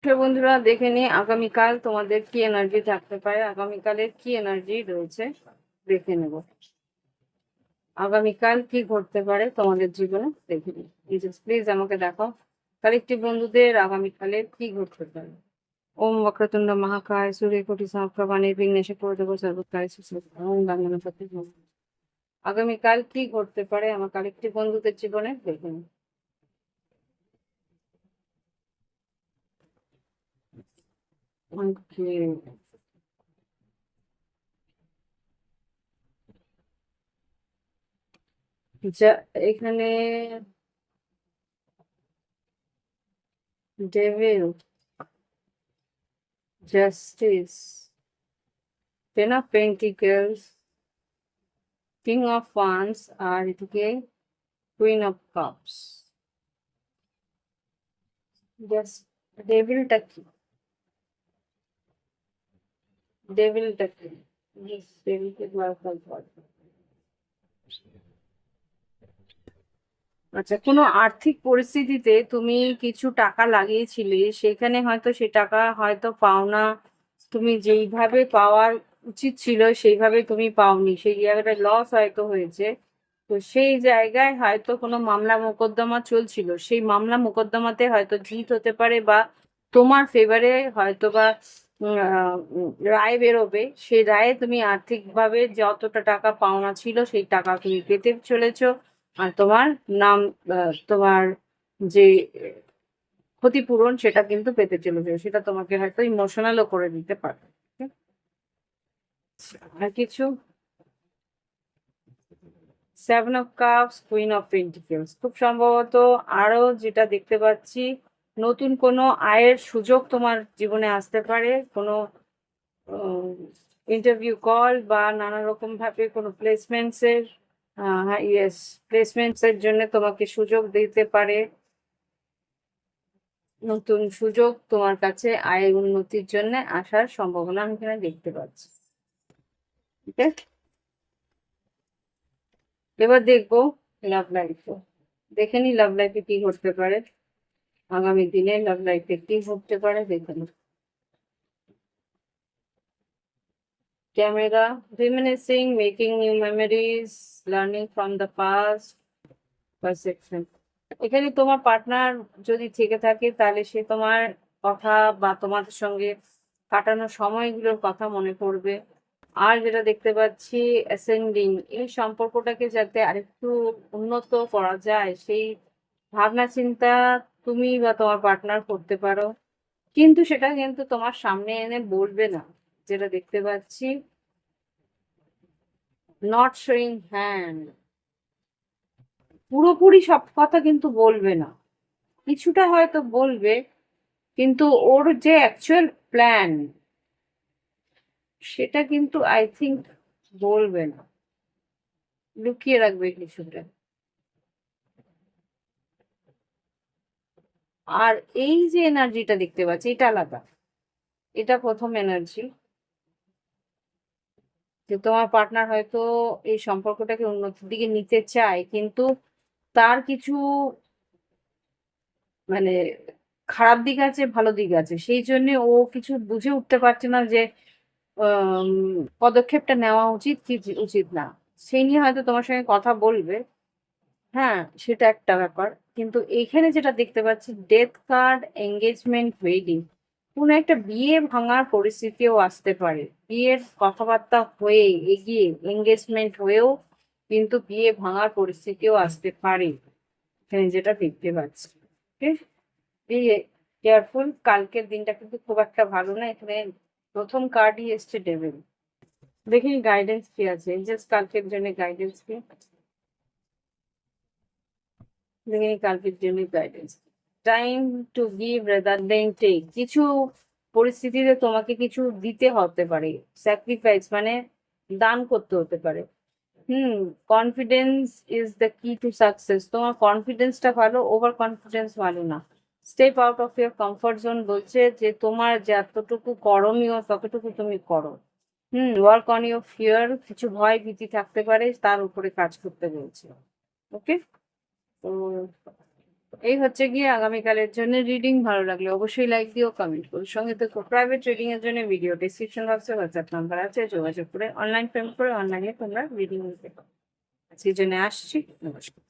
তো বন্ধুরা দেখে নিই আগামীকাল তোমাদের কি এনার্জি থাকতে পারে, আগামীকালের কি এনার্জি রয়েছে দেখে নেব। আগামীকাল কি ঘটতে পারে তোমাদের জীবনে দেখে নিই। প্লিজ আমাকে দেখাও কালেক্টিভ বন্ধুদের আগামীকালের কি ঘটতে পারে। ওম বক্রতুণ্ড মহাকায় সূর্যকোটি সমপ্রভা নির্বিঘ্নে কুরুদেব সর্বকার্যে সিদ্ধিঃ। ওম গঙ্গণপতি নমঃ। আগামীকাল কি ঘটতে পারে আমার কালেক্টিভ বন্ধুদের জীবনে দেখে নিই। ওকে, যা এখানে devil, justice, ten of pentacles, king of wands, আর এদিকে কুইন অফ কাপস। জাস্ট ডেভিলটা কি? ডেভিলটা কি? ডেভিলকে ওয়েলকাম করে। আচ্ছা, কোনো আর্থিক পরিস্থিতিতে তুমি কিছু টাকা লাগিয়েছিলে, সেখানে হয়তো সে টাকা হয়তো পাও না, তুমি যেইভাবে পাওয়ার উচিত ছিল সেইভাবে তুমি পাওনি, সেই জায়গাটা লস হয়তো হয়েছে। তো সেই জায়গায় হয়তো কোনো মামলা মোকদ্দমা চলছিল, সেই মামলা মোকদ্দমাতে হয়তো জিত হতে পারে, বা তোমার ফেভারে হয়তো বা রায় বেরোবে। সেই রায়ে তুমি আর্থিকভাবে যতটা টাকা পাওনা ছিল সেই টাকা তুমি পেতে চলেছো। আর তোমার নাম, তোমার যে ক্ষতিপূরণ সেটা কিন্তু পেতে চলেছে, সেটা তোমাকে হয়তো ইমোশনালও করে দিতে পারে। ঠিক? আর কিছু? Seven of cups, queen of pentacles, খুব সম্ভবত আরো যেটা দেখতে পাচ্ছি, নতুন কোনো আয়ের সুযোগ তোমার জীবনে আসতে পারে। কোনো ইন্টারভিউ কল বা নানা রকম ভাবে কোনো প্লেসমেন্টস এর, হ্যাঁ ইয়েস, প্লেসমেন্টস এর জন্য তোমাকে সুযোগ দিতে পারে। নতুন সুযোগ তোমার কাছে আয়ের উন্নতির জন্য আসার সম্ভাবনা আমি এখানে দেখতে পাচ্ছি। ঠিক আছে, এবার দেখবো লাভ লাইফ। দেখে নি লাভ লাইফে কি ঘটতে পারে আগামী দিনে, লাভ লাইফে কি ঘটতে পারে দেখে নি। Camera, reminiscing, making new memories, learning from the past, perception. এখানে তোমার পার্টনার যদি থেকে থাকে তাহলে সে তোমার কথা বা তোমাদের সঙ্গে কাটানো সময়গুলোর কথা মনে পড়বে। আর যেটা দেখতে পাচ্ছি অ্যাসেন্ডিং, এই সম্পর্কটাকে যাতে আরেকটু উন্নত করা যায় সেই ভাবনা চিন্তা তুমি বা তোমার পার্টনার করতে পারো, কিন্তু সেটা কিন্তু তোমার সামনে এনে বলবে না। যেটা দেখতে পাচ্ছি নট শোয়িং হ্যান্ড, পুরোপুরি সব কথা কিন্তু বলবে না, কিছুটা হয়তো বলবে, কিন্তু ওর যে অ্যাকচুয়াল প্ল্যান সেটা কিন্তু আই থিঙ্ক বলবে না, লুকিয়ে রাখবে কিছুটা। আর এই যে এনার্জিটা দেখতে পাচ্ছি এটা আলাদা, এটা প্রথম এনার্জি, যে তোমার পার্টনার হয়তো এই সম্পর্কটাকে উন্নতির দিকে নিতে চায়, কিন্তু তার কিছু মানে খারাপ দিক আছে, ভালো দিক আছে, সেই জন্য ও কিছু বুঝে উঠতে পারছে না যে আম, পদক্ষেপটা নেওয়া উচিত কি উচিত না। সেই নিয়ে হয়তো তোমার সঙ্গে কথা বলবে। হ্যাঁ, সেটা একটা ব্যাপার। কিন্তু এইখানে যেটা দেখতে পাচ্ছি ডেথ কার্ড, এঙ্গেজমেন্ট, ওয়েডিং, কোনো একটা বিয়ে ভাঙার পরিস্থিতিও আসতে পারে। বিয়ের কথাবার্তা হয়ে এগিয়ে এঙ্গেজমেন্ট হয়েও কিন্তু বিয়ে ভাঙার পরিস্থিতিও আসতে পারে, এখানে যেটা দেখতে পাচ্ছি। ঠিক, বিয়ে কেয়ারফুল, কালকের দিনটা কিন্তু খুব একটা ভালো না। এখানে প্রথম কার্ডই এসছে ডেভিল। দেখি গাইডেন্স কি আছে, জাস্ট কালকের জন্য গাইডেন্স কি, দেখি কালকের জন্য guidance. Time to give rather than take, কিছু পরিস্থিতিতে তোমাকে কিছু দিতে হতে পারে, স্যাক্রিফাইস মানে দান করতে হতে পারে। হুম, কনফিডেন্স ইজ দ্য কি টু সাকসেস, তোমার কনফিডেন্সটা ভালো, ওভার কনফিডেন্স ভালো না। Step out of year comfort zone বলছে যে তোমার যতটুকু করণীয় ততটুকু তুমি করো। ওয়ার্ক অন ইউর ফিয়ার, কিছু ভয় ভীতি থাকতে পারে তার উপরে কাজ করতে বলছে। ওকে, তো এই হচ্ছে গিয়ে আগামীকালের জন্য রিডিং। ভালো লাগলে অবশ্যই লাইক দিও, কমেন্ট করো, সঙ্গে তো প্রাইভেট রিডিং এর জন্য ভিডিও ডিসক্রিপশন বক্সে হোয়াটসঅ্যাপ নাম্বার আছে, যোগাযোগ করে অনলাইন পেমেন্ট করে অনলাইনে তোমরা রিডিং নিতে পারো। আজকের জন্য আসছি, নমস্কার।